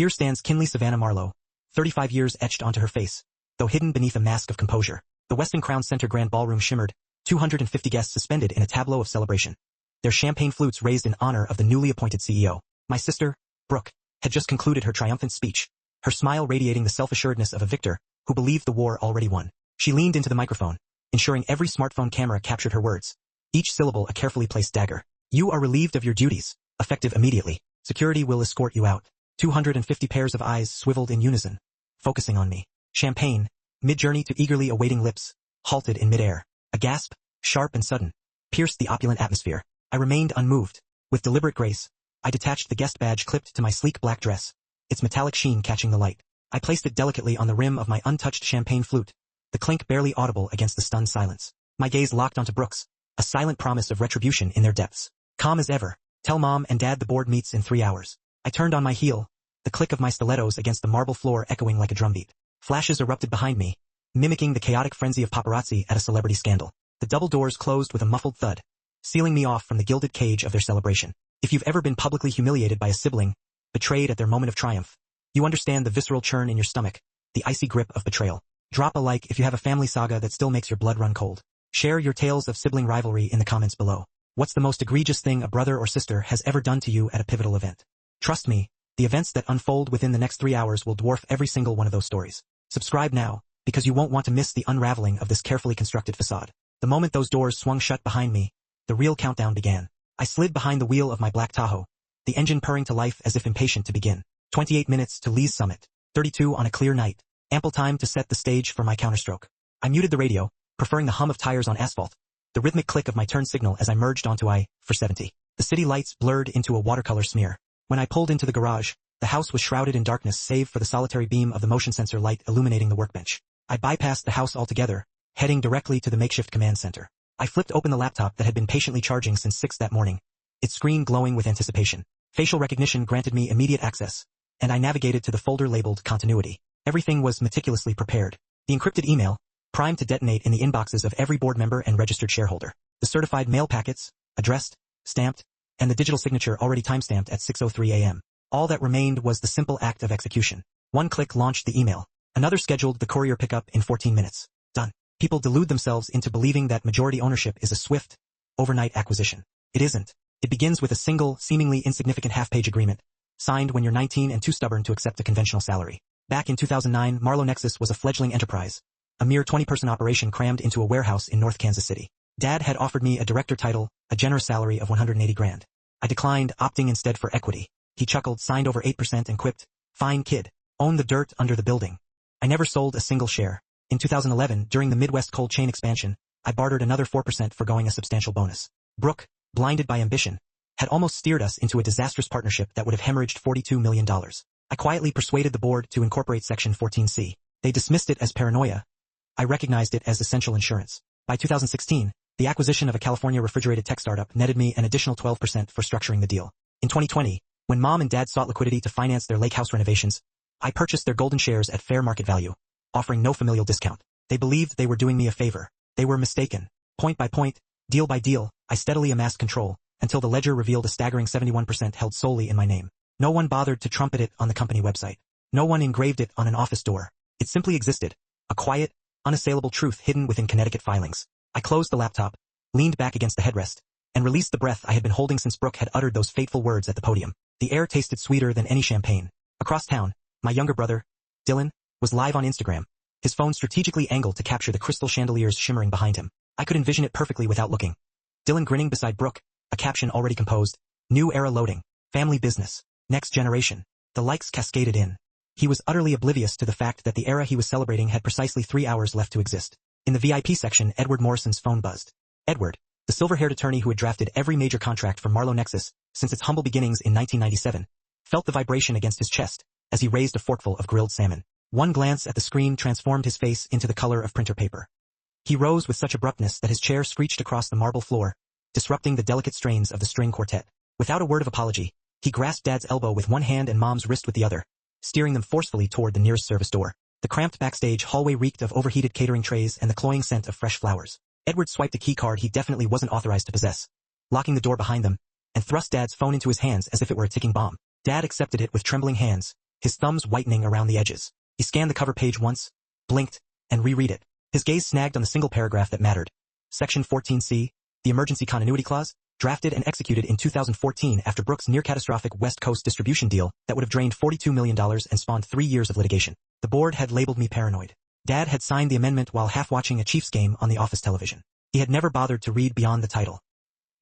Here stands Kinley Savannah Marlowe, 35 years etched onto her face, though hidden beneath a mask of composure. The Westin Crown Center Grand Ballroom shimmered, 250 guests suspended in a tableau of celebration. Their champagne flutes raised in honor of the newly appointed CEO. My sister, Brooke, had just concluded her triumphant speech, her smile radiating the self-assuredness of a victor who believed the war already won. She leaned into the microphone, ensuring every smartphone camera captured her words, each syllable a carefully placed dagger. You are relieved of your duties, effective immediately. Security will escort you out. 250 pairs of eyes swiveled in unison, focusing on me. Champagne, mid-journey to eagerly awaiting lips, halted in midair. A gasp, sharp and sudden, pierced the opulent atmosphere. I remained unmoved. With deliberate grace, I detached the guest badge clipped to my sleek black dress, its metallic sheen catching the light. I placed it delicately on the rim of my untouched champagne flute, the clink barely audible against the stunned silence. My gaze locked onto Brooke's, a silent promise of retribution in their depths. Calm as ever. Tell Mom and Dad the board meets in 3 hours. I turned on my heel, the click of my stilettos against the marble floor echoing like a drumbeat. Flashes erupted behind me, mimicking the chaotic frenzy of paparazzi at a celebrity scandal. The double doors closed with a muffled thud, sealing me off from the gilded cage of their celebration. If you've ever been publicly humiliated by a sibling, betrayed at their moment of triumph, you understand the visceral churn in your stomach, the icy grip of betrayal. Drop a like if you have a family saga that still makes your blood run cold. Share your tales of sibling rivalry in the comments below. What's the most egregious thing a brother or sister has ever done to you at a pivotal event? Trust me, the events that unfold within the next 3 hours will dwarf every single one of those stories. Subscribe now, because you won't want to miss the unraveling of this carefully constructed facade. The moment those doors swung shut behind me, the real countdown began. I slid behind the wheel of my black Tahoe, the engine purring to life as if impatient to begin. 28 minutes to Lee's summit, 32 on a clear night, ample time to set the stage for my counterstroke. I muted the radio, preferring the hum of tires on asphalt, the rhythmic click of my turn signal as I merged onto I-470. The city lights blurred into a watercolor smear. When I pulled into the garage, the house was shrouded in darkness save for the solitary beam of the motion sensor light illuminating the workbench. I bypassed the house altogether, heading directly to the makeshift command center. I flipped open the laptop that had been patiently charging since 6 that morning, its screen glowing with anticipation. Facial recognition granted me immediate access, and I navigated to the folder labeled Continuity. Everything was meticulously prepared. The encrypted email, primed to detonate in the inboxes of every board member and registered shareholder. The certified mail packets, addressed, stamped, and the digital signature already timestamped at 6:03 a.m. All that remained was the simple act of execution. One click launched the email. Another scheduled the courier pickup in 14 minutes. Done. People delude themselves into believing that majority ownership is a swift, overnight acquisition. It isn't. It begins with a single, seemingly insignificant half-page agreement, signed when you're 19 and too stubborn to accept a conventional salary. Back in 2009, Marlowe Nexus was a fledgling enterprise, a mere 20-person operation crammed into a warehouse in North Kansas City. Dad had offered me a director title, a generous salary of $180,000. I declined, opting instead for equity. He chuckled, signed over 8% and quipped, "Fine kid, own the dirt under the building." I never sold a single share. In 2011, during the Midwest cold chain expansion, I bartered another 4% foregoing a substantial bonus. Brooke, blinded by ambition, had almost steered us into a disastrous partnership that would have hemorrhaged $42 million. I quietly persuaded the board to incorporate Section 14C. They dismissed it as paranoia. I recognized it as essential insurance. By 2016, the acquisition of a California refrigerated tech startup netted me an additional 12% for structuring the deal. In 2020, when Mom and Dad sought liquidity to finance their lake house renovations, I purchased their golden shares at fair market value, offering no familial discount. They believed they were doing me a favor. They were mistaken. Point by point, deal by deal, I steadily amassed control, until the ledger revealed a staggering 71% held solely in my name. No one bothered to trumpet it on the company website. No one engraved it on an office door. It simply existed, a quiet, unassailable truth hidden within Connecticut filings. I closed the laptop, leaned back against the headrest, and released the breath I had been holding since Brooke had uttered those fateful words at the podium. The air tasted sweeter than any champagne. Across town, my younger brother, Dylan, was live on Instagram, his phone strategically angled to capture the crystal chandeliers shimmering behind him. I could envision it perfectly without looking. Dylan grinning beside Brooke, a caption already composed, "New era loading, family business, next generation." The likes cascaded in. He was utterly oblivious to the fact that the era he was celebrating had precisely 3 hours left to exist. In the VIP section, Edward Morrison's phone buzzed. Edward, the silver-haired attorney who had drafted every major contract for Marlowe Nexus since its humble beginnings in 1997, felt the vibration against his chest as he raised a forkful of grilled salmon. One glance at the screen transformed his face into the color of printer paper. He rose with such abruptness that his chair screeched across the marble floor, disrupting the delicate strains of the string quartet. Without a word of apology, he grasped Dad's elbow with one hand and Mom's wrist with the other, steering them forcefully toward the nearest service door. The cramped backstage hallway reeked of overheated catering trays and the cloying scent of fresh flowers. Edward swiped a key card he definitely wasn't authorized to possess, locking the door behind them, and thrust Dad's phone into his hands as if it were a ticking bomb. Dad accepted it with trembling hands, his thumbs whitening around the edges. He scanned the cover page once, blinked, and reread it. His gaze snagged on the single paragraph that mattered. Section 14C, the emergency continuity clause, drafted and executed in 2014 after Brooks' near-catastrophic West Coast distribution deal that would have drained $42 million and spawned 3 years of litigation. The board had labeled me paranoid. Dad had signed the amendment while half-watching a Chiefs game on the office television. He had never bothered to read beyond the title.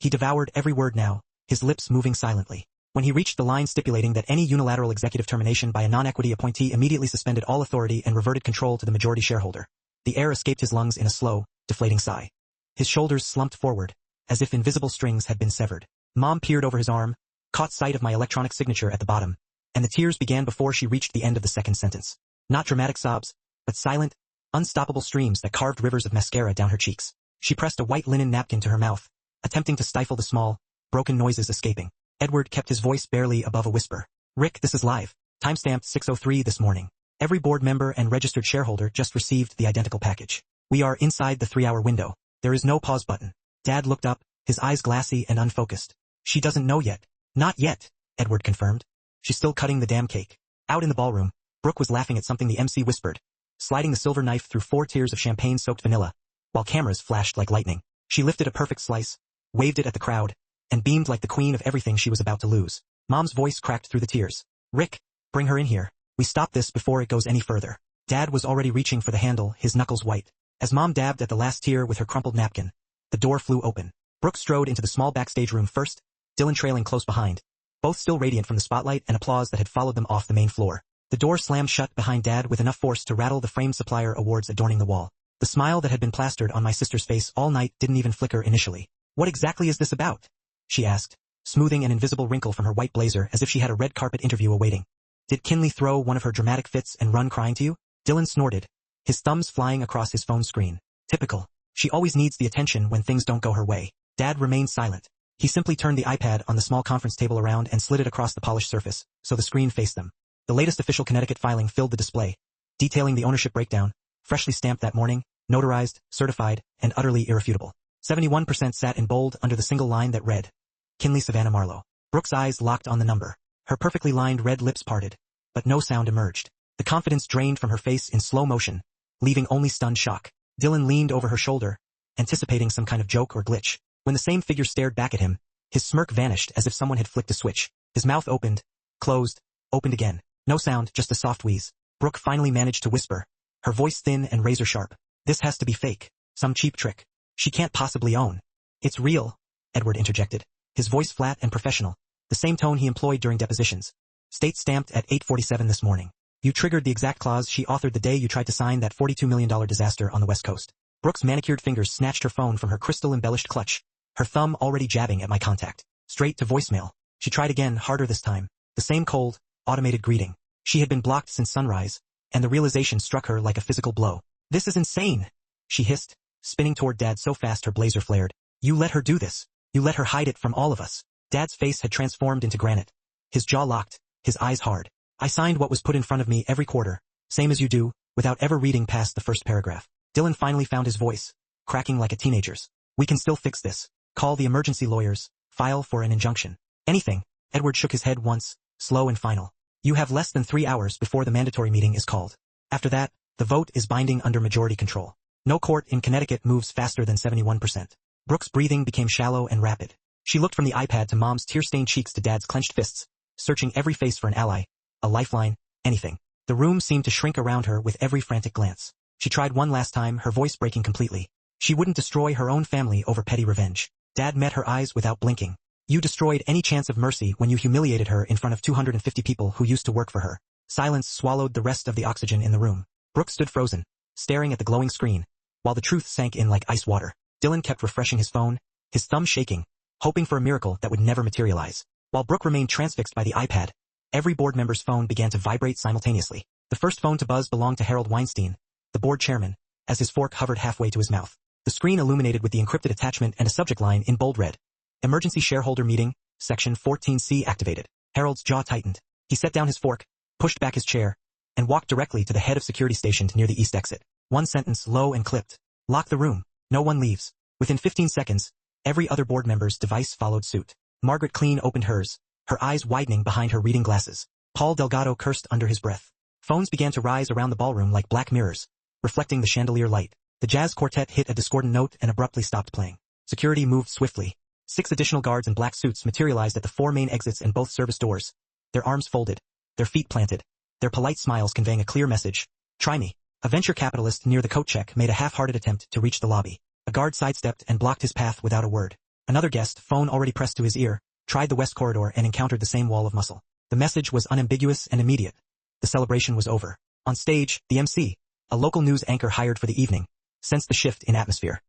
He devoured every word now, his lips moving silently. When he reached the line stipulating that any unilateral executive termination by a non-equity appointee immediately suspended all authority and reverted control to the majority shareholder, the air escaped his lungs in a slow, deflating sigh. His shoulders slumped forward, as if invisible strings had been severed. Mom peered over his arm, caught sight of my electronic signature at the bottom, and the tears began before she reached the end of the second sentence. Not dramatic sobs, but silent, unstoppable streams that carved rivers of mascara down her cheeks. She pressed a white linen napkin to her mouth, attempting to stifle the small, broken noises escaping. Edward kept his voice barely above a whisper. Rick, this is live. Timestamped 6:03 this morning. Every board member and registered shareholder just received the identical package. We are inside the 3-hour window. There is no pause button. Dad looked up, his eyes glassy and unfocused. She doesn't know yet. Not yet, Edward confirmed. She's still cutting the damn cake. Out in the ballroom, Brooke was laughing at something the MC whispered, sliding the silver knife through 4 tiers of champagne-soaked vanilla, while cameras flashed like lightning. She lifted a perfect slice, waved it at the crowd, and beamed like the queen of everything she was about to lose. Mom's voice cracked through the tears. Rick, bring her in here. We stop this before it goes any further. Dad was already reaching for the handle, his knuckles white. As Mom dabbed at the last tier with her crumpled napkin, the door flew open. Brooke strode into the small backstage room first, Dylan trailing close behind, both still radiant from the spotlight and applause that had followed them off the main floor. The door slammed shut behind Dad with enough force to rattle the framed supplier awards adorning the wall. The smile that had been plastered on my sister's face all night didn't even flicker initially. What exactly is this about? She asked, smoothing an invisible wrinkle from her white blazer as if she had a red carpet interview awaiting. Did Kinley throw one of her dramatic fits and run crying to you? Dylan snorted, his thumbs flying across his phone screen. Typical. She always needs the attention when things don't go her way. Dad remained silent. He simply turned the iPad on the small conference table around and slid it across the polished surface, so the screen faced them. The latest official Connecticut filing filled the display, detailing the ownership breakdown, freshly stamped that morning, notarized, certified, and utterly irrefutable. 71% sat in bold under the single line that read, Kinley Savannah Marlowe. Brooke's eyes locked on the number. Her perfectly lined red lips parted, but no sound emerged. The confidence drained from her face in slow motion, leaving only stunned shock. Dylan leaned over her shoulder, anticipating some kind of joke or glitch. When the same figure stared back at him, his smirk vanished as if someone had flicked a switch. His mouth opened, closed, opened again. No sound, just a soft wheeze. Brooke finally managed to whisper, her voice thin and razor sharp. This has to be fake. Some cheap trick. She can't possibly own. It's real, Edward interjected, his voice flat and professional, the same tone he employed during depositions. State stamped at 8:47 this morning. You triggered the exact clause she authored the day you tried to sign that $42 million disaster on the West Coast. Brooke's manicured fingers snatched her phone from her crystal-embellished clutch, her thumb already jabbing at my contact. Straight to voicemail. She tried again, harder this time. The same cold, automated greeting. She had been blocked since sunrise, and the realization struck her like a physical blow. This is insane, she hissed, spinning toward Dad so fast her blazer flared. You let her do this. You let her hide it from all of us. Dad's face had transformed into granite. His jaw locked, his eyes hard. I signed what was put in front of me every quarter, same as you do, without ever reading past the first paragraph. Dylan finally found his voice, cracking like a teenager's. We can still fix this. Call the emergency lawyers, file for an injunction. Anything. Edward shook his head once, slow and final. You have less than 3 hours before the mandatory meeting is called. After that, the vote is binding under majority control. No court in Connecticut moves faster than 71%. Brooke's breathing became shallow and rapid. She looked from the iPad to Mom's tear-stained cheeks to Dad's clenched fists, searching every face for an ally, a lifeline, anything. The room seemed to shrink around her with every frantic glance. She tried one last time, her voice breaking completely. She wouldn't destroy her own family over petty revenge. Dad met her eyes without blinking. You destroyed any chance of mercy when you humiliated her in front of 250 people who used to work for her. Silence swallowed the rest of the oxygen in the room. Brooke stood frozen, staring at the glowing screen, while the truth sank in like ice water. Dylan kept refreshing his phone, his thumb shaking, hoping for a miracle that would never materialize. While Brooke remained transfixed by the iPad, every board member's phone began to vibrate simultaneously. The first phone to buzz belonged to Harold Weinstein, the board chairman, as his fork hovered halfway to his mouth. The screen illuminated with the encrypted attachment and a subject line in bold red. Emergency shareholder meeting, section 14C activated. Harold's jaw tightened. He set down his fork, pushed back his chair, and walked directly to the head of security stationed near the east exit. One sentence, low and clipped. Lock the room. No one leaves. Within 15 seconds, every other board member's device followed suit. Margaret Clean opened hers, her eyes widening behind her reading glasses. Paul Delgado cursed under his breath. Phones began to rise around the ballroom like black mirrors, reflecting the chandelier light. The jazz quartet hit a discordant note and abruptly stopped playing. Security moved swiftly. 6 additional guards in black suits materialized at the 4 main exits and both service doors, their arms folded, their feet planted, their polite smiles conveying a clear message. Try me. A venture capitalist near the coat check made a half-hearted attempt to reach the lobby. A guard sidestepped and blocked his path without a word. Another guest, phone already pressed to his ear, tried the west corridor and encountered the same wall of muscle. The message was unambiguous and immediate. The celebration was over. On stage, the MC, a local news anchor hired for the evening, sensed the shift in atmosphere.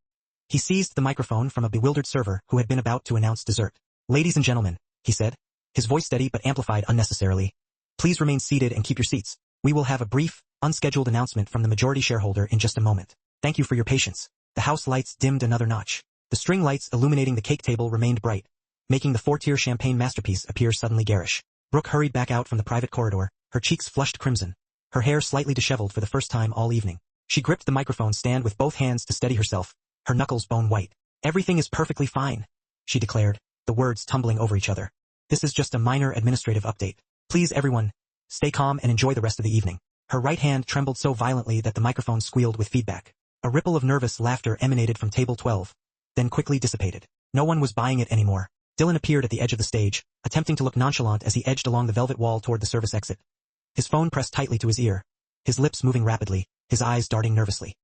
He seized the microphone from a bewildered server who had been about to announce dessert. Ladies and gentlemen, he said, his voice steady but amplified unnecessarily. Please remain seated and keep your seats. We will have a brief, unscheduled announcement from the majority shareholder in just a moment. Thank you for your patience. The house lights dimmed another notch. The string lights illuminating the cake table remained bright, making the 4-tier champagne masterpiece appear suddenly garish. Brooke hurried back out from the private corridor, her cheeks flushed crimson, her hair slightly disheveled for the first time all evening. She gripped the microphone stand with both hands to steady herself, her knuckles bone white. Everything is perfectly fine, she declared, the words tumbling over each other. This is just a minor administrative update. Please everyone, stay calm and enjoy the rest of the evening. Her right hand trembled so violently that the microphone squealed with feedback. A ripple of nervous laughter emanated from table 12, then quickly dissipated. No one was buying it anymore. Dylan appeared at the edge of the stage, attempting to look nonchalant as he edged along the velvet wall toward the service exit. His phone pressed tightly to his ear, his lips moving rapidly, his eyes darting nervously.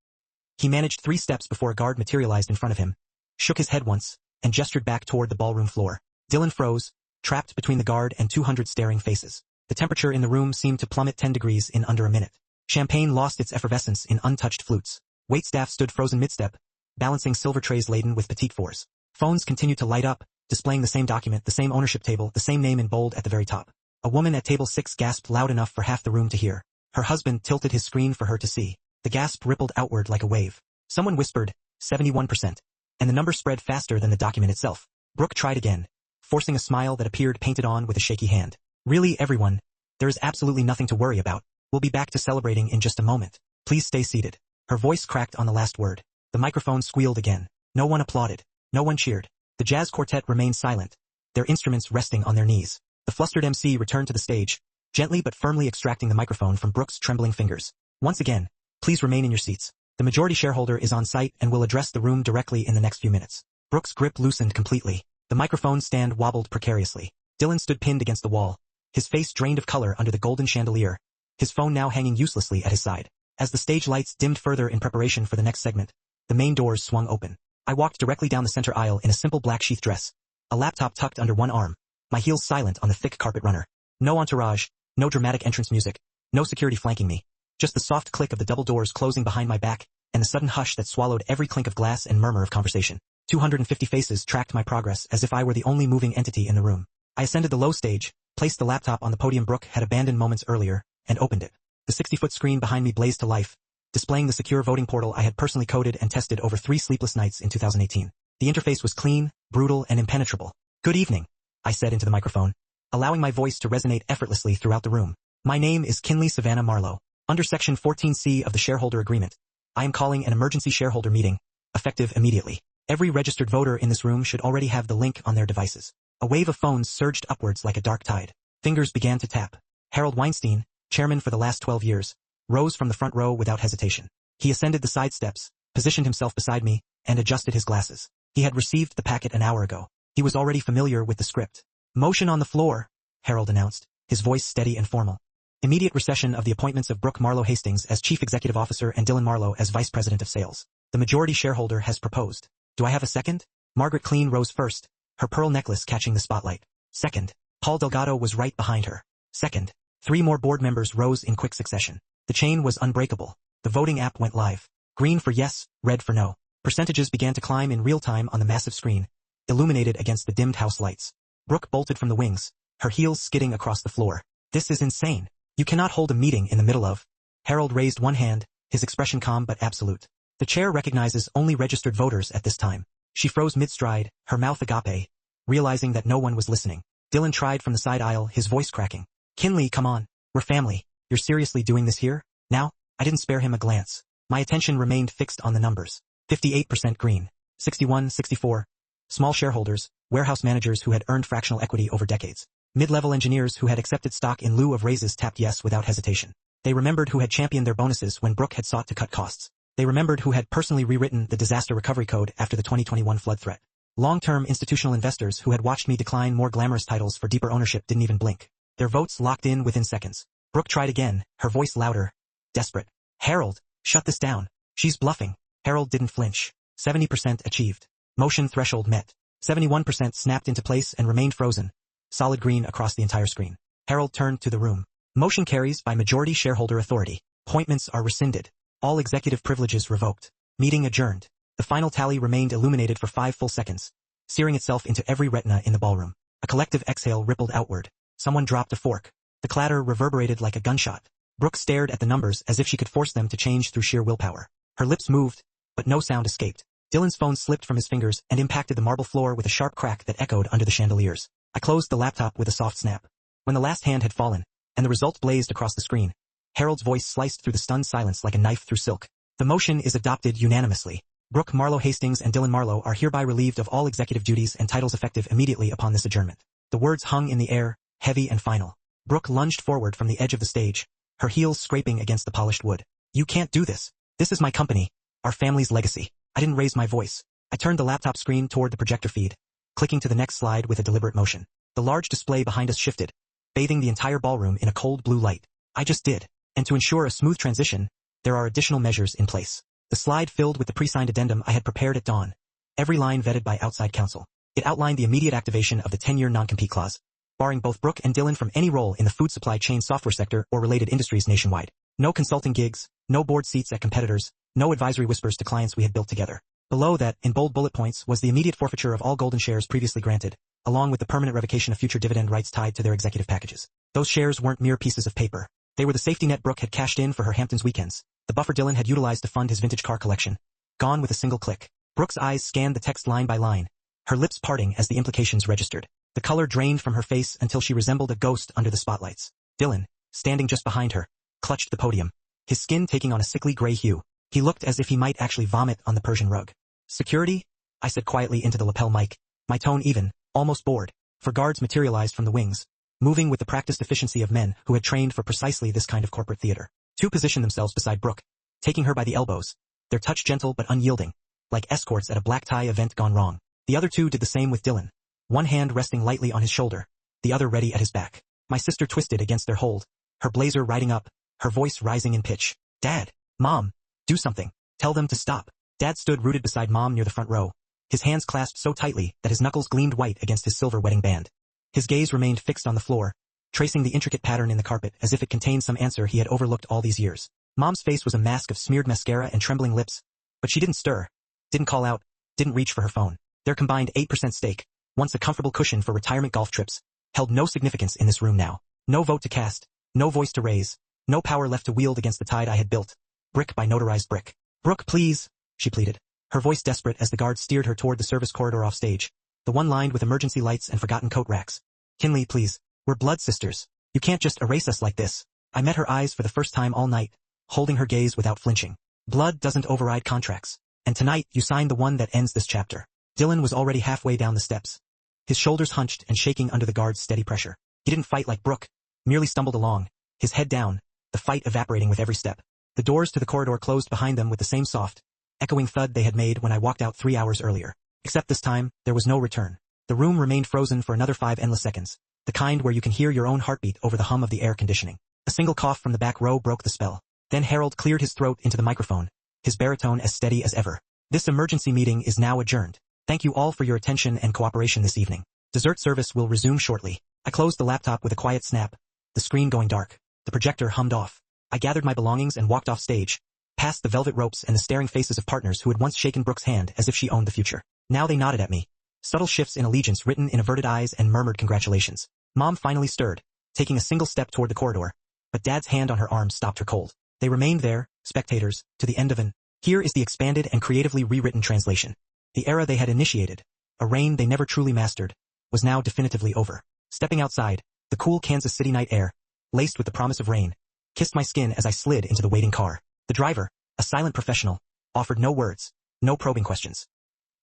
He managed 3 steps before a guard materialized in front of him, shook his head once, and gestured back toward the ballroom floor. Dylan froze, trapped between the guard and 200 staring faces. The temperature in the room seemed to plummet 10 degrees in under a minute. Champagne lost its effervescence in untouched flutes. Waitstaff stood frozen mid-step, balancing silver trays laden with petite fours. Phones continued to light up, displaying the same document, the same ownership table, the same name in bold at the very top. A woman at table 6 gasped loud enough for half the room to hear. Her husband tilted his screen for her to see. The gasp rippled outward like a wave. Someone whispered, 71%, and the number spread faster than the document itself. Brooke tried again, forcing a smile that appeared painted on with a shaky hand. Really everyone, there is absolutely nothing to worry about. We'll be back to celebrating in just a moment. Please stay seated. Her voice cracked on the last word. The microphone squealed again. No one applauded. No one cheered. The jazz quartet remained silent, their instruments resting on their knees. The flustered MC returned to the stage, gently but firmly extracting the microphone from Brooke's trembling fingers. Once again, please remain in your seats. The majority shareholder is on site and will address the room directly in the next few minutes. Brooke's grip loosened completely. The microphone stand wobbled precariously. Dylan stood pinned against the wall, his face drained of color under the golden chandelier, his phone now hanging uselessly at his side. As the stage lights dimmed further in preparation for the next segment, the main doors swung open. I walked directly down the center aisle in a simple black sheath dress, a laptop tucked under one arm, my heels silent on the thick carpet runner. No entourage, no dramatic entrance music, no security flanking me. Just the soft click of the double doors closing behind my back, and the sudden hush that swallowed every clink of glass and murmur of conversation. 250 faces tracked my progress as if I were the only moving entity in the room. I ascended the low stage, placed the laptop on the podium Brooke had abandoned moments earlier, and opened it. The 60-foot screen behind me blazed to life, displaying the secure voting portal I had personally coded and tested over 3 sleepless nights in 2018. The interface was clean, brutal, and impenetrable. Good evening, I said into the microphone, allowing my voice to resonate effortlessly throughout the room. My name is Kinley Savannah Marlowe. Under Section 14C of the Shareholder Agreement, I am calling an emergency shareholder meeting, effective immediately. Every registered voter in this room should already have the link on their devices. A wave of phones surged upwards like a dark tide. Fingers began to tap. Harold Weinstein, chairman for the last 12 years, rose from the front row without hesitation. He ascended the side steps, positioned himself beside me, and adjusted his glasses. He had received the packet an hour ago. He was already familiar with the script. Motion on the floor, Harold announced, his voice steady and formal. Immediate recession of the appointments of Brooke Marlowe Hastings as Chief Executive Officer and Dylan Marlowe as Vice President of Sales. The majority shareholder has proposed. Do I have a second? Margaret Clean rose first, her pearl necklace catching the spotlight. Second. Paul Delgado was right behind her. Second. 3 more board members rose in quick succession. The chain was unbreakable. The voting app went live. Green for yes, red for no. Percentages began to climb in real time on the massive screen, illuminated against the dimmed house lights. Brooke bolted from the wings, her heels skidding across the floor. This is insane. You cannot hold a meeting in the middle of. Harold raised one hand, his expression calm but absolute. The chair recognizes only registered voters at this time. She froze mid-stride, her mouth agape, realizing that no one was listening. Dylan tried from the side aisle, his voice cracking. Kinley, come on. We're family. You're seriously doing this here? Now? I didn't spare him a glance. My attention remained fixed on the numbers. 58% green. 61, 64. Small shareholders, warehouse managers who had earned fractional equity over decades. Mid-level engineers who had accepted stock in lieu of raises tapped yes without hesitation. They remembered who had championed their bonuses when Brooke had sought to cut costs. They remembered who had personally rewritten the disaster recovery code after the 2021 flood threat. Long-term institutional investors who had watched me decline more glamorous titles for deeper ownership didn't even blink. Their votes locked in within seconds. Brooke tried again, her voice louder, desperate. Harold, shut this down. She's bluffing. Harold didn't flinch. 70% achieved. Motion threshold met. 71% snapped into place and remained frozen. Solid green across the entire screen. Harold turned to the room. Motion carries by majority shareholder authority. Appointments are rescinded. All executive privileges revoked. Meeting adjourned. The final tally remained illuminated for 5 full seconds, searing itself into every retina in the ballroom. A collective exhale rippled outward. Someone dropped a fork. The clatter reverberated like a gunshot. Brooke stared at the numbers as if she could force them to change through sheer willpower. Her lips moved, but no sound escaped. Dylan's phone slipped from his fingers and impacted the marble floor with a sharp crack that echoed under the chandeliers. I closed the laptop with a soft snap. When the last hand had fallen, and the result blazed across the screen, Harold's voice sliced through the stunned silence like a knife through silk. The motion is adopted unanimously. Brooke Marlowe Hastings and Dylan Marlowe are hereby relieved of all executive duties and titles effective immediately upon this adjournment. The words hung in the air, heavy and final. Brooke lunged forward from the edge of the stage, her heels scraping against the polished wood. You can't do this. This is my company, our family's legacy. I didn't raise my voice. I turned the laptop screen toward the projector feed, clicking to the next slide with a deliberate motion. The large display behind us shifted, bathing the entire ballroom in a cold blue light. I just did. And to ensure a smooth transition, there are additional measures in place. The slide filled with the pre-signed addendum I had prepared at dawn, every line vetted by outside counsel. It outlined the immediate activation of the 10-year non-compete clause, barring both Brooke and Dylan from any role in the food supply chain software sector or related industries nationwide. No consulting gigs, no board seats at competitors, no advisory whispers to clients we had built together. Below that, in bold bullet points, was the immediate forfeiture of all golden shares previously granted, along with the permanent revocation of future dividend rights tied to their executive packages. Those shares weren't mere pieces of paper. They were the safety net Brooke had cashed in for her Hamptons weekends, the buffer Dylan had utilized to fund his vintage car collection. Gone with a single click. Brooke's eyes scanned the text line by line, her lips parting as the implications registered. The color drained from her face until she resembled a ghost under the spotlights. Dylan, standing just behind her, clutched the podium, his skin taking on a sickly gray hue. He looked as if he might actually vomit on the Persian rug. Security? I said quietly into the lapel mic, my tone even, almost bored, for guards materialized from the wings, moving with the practiced efficiency of men who had trained for precisely this kind of corporate theater. Two positioned themselves beside Brooke, taking her by the elbows, their touch gentle but unyielding, like escorts at a black tie event gone wrong. The other two did the same with Dylan, one hand resting lightly on his shoulder, the other ready at his back. My sister twisted against their hold, her blazer riding up, her voice rising in pitch. Dad, Mom, do something. Tell them to stop. Dad stood rooted beside Mom near the front row, his hands clasped so tightly that his knuckles gleamed white against his silver wedding band. His gaze remained fixed on the floor, tracing the intricate pattern in the carpet as if it contained some answer he had overlooked all these years. Mom's face was a mask of smeared mascara and trembling lips, but she didn't stir, didn't call out, didn't reach for her phone. Their combined 8% stake, once a comfortable cushion for retirement golf trips, held no significance in this room now. No vote to cast, no voice to raise, no power left to wield against the tide I had built, brick by notarized brick. Brooke, please, she pleaded, her voice desperate as the guard steered her toward the service corridor off stage, the one lined with emergency lights and forgotten coat racks. Kinley, please, we're blood sisters. You can't just erase us like this. I met her eyes for the first time all night, holding her gaze without flinching. Blood doesn't override contracts. And tonight you signed the one that ends this chapter. Dylan was already halfway down the steps, his shoulders hunched and shaking under the guard's steady pressure. He didn't fight like Brooke, merely stumbled along, his head down, the fight evaporating with every step. The doors to the corridor closed behind them with the same soft, echoing thud they had made when I walked out 3 hours earlier. Except this time, there was no return. The room remained frozen for another 5 endless seconds, the kind where you can hear your own heartbeat over the hum of the air conditioning. A single cough from the back row broke the spell. Then Harold cleared his throat into the microphone, his baritone as steady as ever. This emergency meeting is now adjourned. Thank you all for your attention and cooperation this evening. Dessert service will resume shortly. I closed the laptop with a quiet snap, the screen going dark. The projector hummed off. I gathered my belongings and walked off stage, past the velvet ropes and the staring faces of partners who had once shaken Brooke's hand as if she owned the future. Now they nodded at me, subtle shifts in allegiance written in averted eyes and murmured congratulations. Mom finally stirred, taking a single step toward the corridor, but Dad's hand on her arm stopped her cold. They remained there, spectators, to the end of an. Here is the expanded and creatively rewritten translation. The era they had initiated, a reign they never truly mastered, was now definitively over. Stepping outside, the cool Kansas City night air, laced with the promise of rain, kissed my skin as I slid into the waiting car. The driver, a silent professional, offered no words, no probing questions.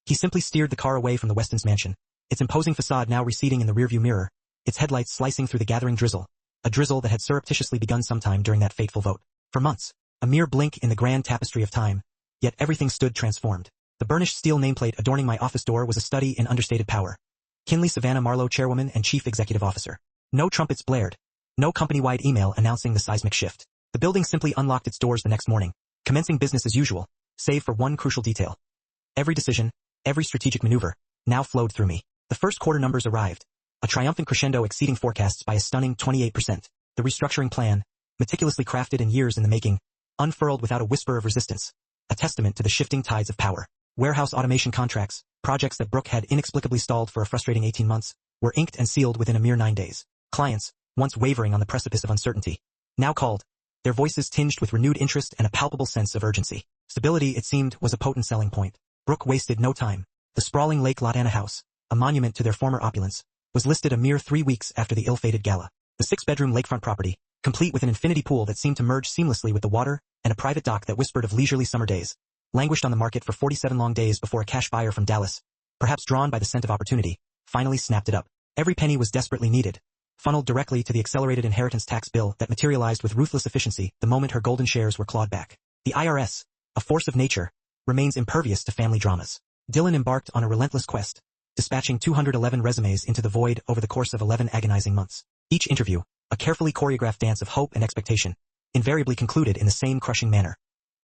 He simply steered the car away from the Weston's mansion, its imposing facade now receding in the rearview mirror, its headlights slicing through the gathering drizzle, a drizzle that had surreptitiously begun sometime during that fateful vote. For months, a mere blink in the grand tapestry of time, yet everything stood transformed. The burnished steel nameplate adorning my office door was a study in understated power. Kinley Savannah Marlowe, Chairwoman and Chief Executive Officer. No trumpets blared. No company-wide email announcing the seismic shift. The building simply unlocked its doors the next morning, commencing business as usual, save for one crucial detail. Every decision, every strategic maneuver, now flowed through me. The first quarter numbers arrived, a triumphant crescendo exceeding forecasts by a stunning 28%. The restructuring plan, meticulously crafted in years in the making, unfurled without a whisper of resistance, a testament to the shifting tides of power. Warehouse automation contracts, projects that Brooke had inexplicably stalled for a frustrating 18 months, were inked and sealed within a mere 9 days. Clients, once wavering on the precipice of uncertainty, now called, their voices tinged with renewed interest and a palpable sense of urgency. Stability, it seemed, was a potent selling point. Brooke wasted no time. The sprawling Lake Lotana house, a monument to their former opulence, was listed a mere 3 weeks after the ill-fated gala. The 6-bedroom lakefront property, complete with an infinity pool that seemed to merge seamlessly with the water and a private dock that whispered of leisurely summer days, languished on the market for 47 long days before a cash buyer from Dallas, perhaps drawn by the scent of opportunity, finally snapped it up. Every penny was desperately needed, funneled directly to the accelerated inheritance tax bill that materialized with ruthless efficiency the moment her golden shares were clawed back. The IRS, a force of nature, remains impervious to family dramas. Dylan embarked on a relentless quest, dispatching 211 resumes into the void over the course of 11 agonizing months. Each interview, a carefully choreographed dance of hope and expectation, invariably concluded in the same crushing manner.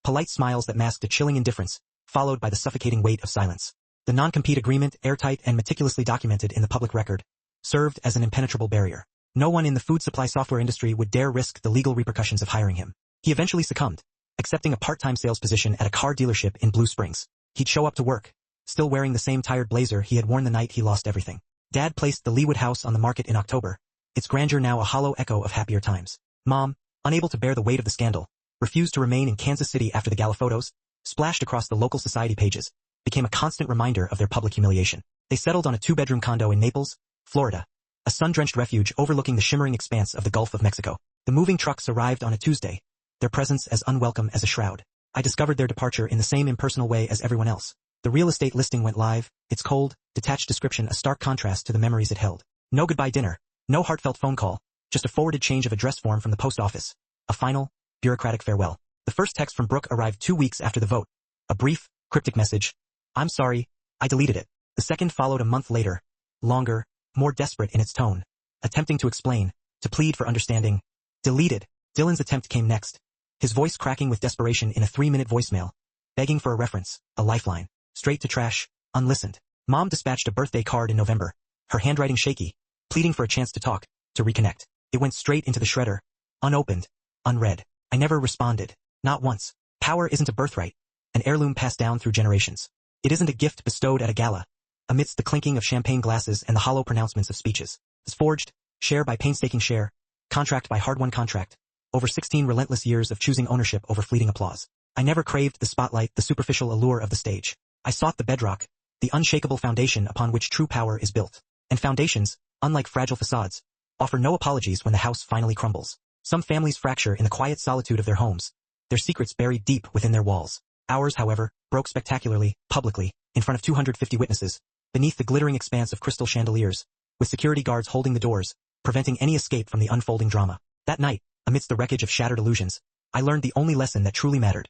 Polite smiles that masked a chilling indifference, followed by the suffocating weight of silence. The non-compete agreement, airtight and meticulously documented in the public record, served as an impenetrable barrier. No one in the food supply software industry would dare risk the legal repercussions of hiring him. He eventually succumbed, accepting a part-time sales position at a car dealership in Blue Springs. He'd show up to work, still wearing the same tired blazer he had worn the night he lost everything. Dad placed the Leawood house on the market in October, its grandeur now a hollow echo of happier times. Mom, unable to bear the weight of the scandal, refused to remain in Kansas City after the gala photos, splashed across the local society pages, became a constant reminder of their public humiliation. They settled on a 2-bedroom condo in Naples, Florida, a sun-drenched refuge overlooking the shimmering expanse of the Gulf of Mexico. The moving trucks arrived on a Tuesday, their presence as unwelcome as a shroud. I discovered their departure in the same impersonal way as everyone else. The real estate listing went live, its cold, detached description a stark contrast to the memories it held. No goodbye dinner, no heartfelt phone call, just a forwarded change of address form from the post office. A final, bureaucratic farewell. The first text from Brooke arrived 2 weeks after the vote. A brief, cryptic message. "I'm sorry, I deleted it." The second followed a month later, longer, more desperate in its tone, attempting to explain, to plead for understanding. Deleted. Dylan's attempt came next, his voice cracking with desperation in a 3-minute voicemail, begging for a reference, a lifeline. Straight to trash, unlistened. Mom dispatched a birthday card in November, her handwriting shaky, pleading for a chance to talk, to reconnect. It went straight into the shredder, unopened, unread. I never responded, not once. Power isn't a birthright, an heirloom passed down through generations. It isn't a gift bestowed at a gala, amidst the clinking of champagne glasses and the hollow pronouncements of speeches. It's forged, share by painstaking share, contract by hard-won contract, over 16 relentless years of choosing ownership over fleeting applause. I never craved the spotlight, the superficial allure of the stage. I sought the bedrock, the unshakable foundation upon which true power is built. And foundations, unlike fragile facades, offer no apologies when the house finally crumbles. Some families fracture in the quiet solitude of their homes, their secrets buried deep within their walls. Ours, however, broke spectacularly, publicly, in front of 250 witnesses, beneath the glittering expanse of crystal chandeliers, with security guards holding the doors, preventing any escape from the unfolding drama. That night, amidst the wreckage of shattered illusions, I learned the only lesson that truly mattered.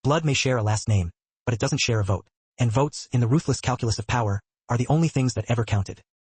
Blood may share a last name, but it doesn't share a vote. And votes, in the ruthless calculus of power, are the only things that ever counted.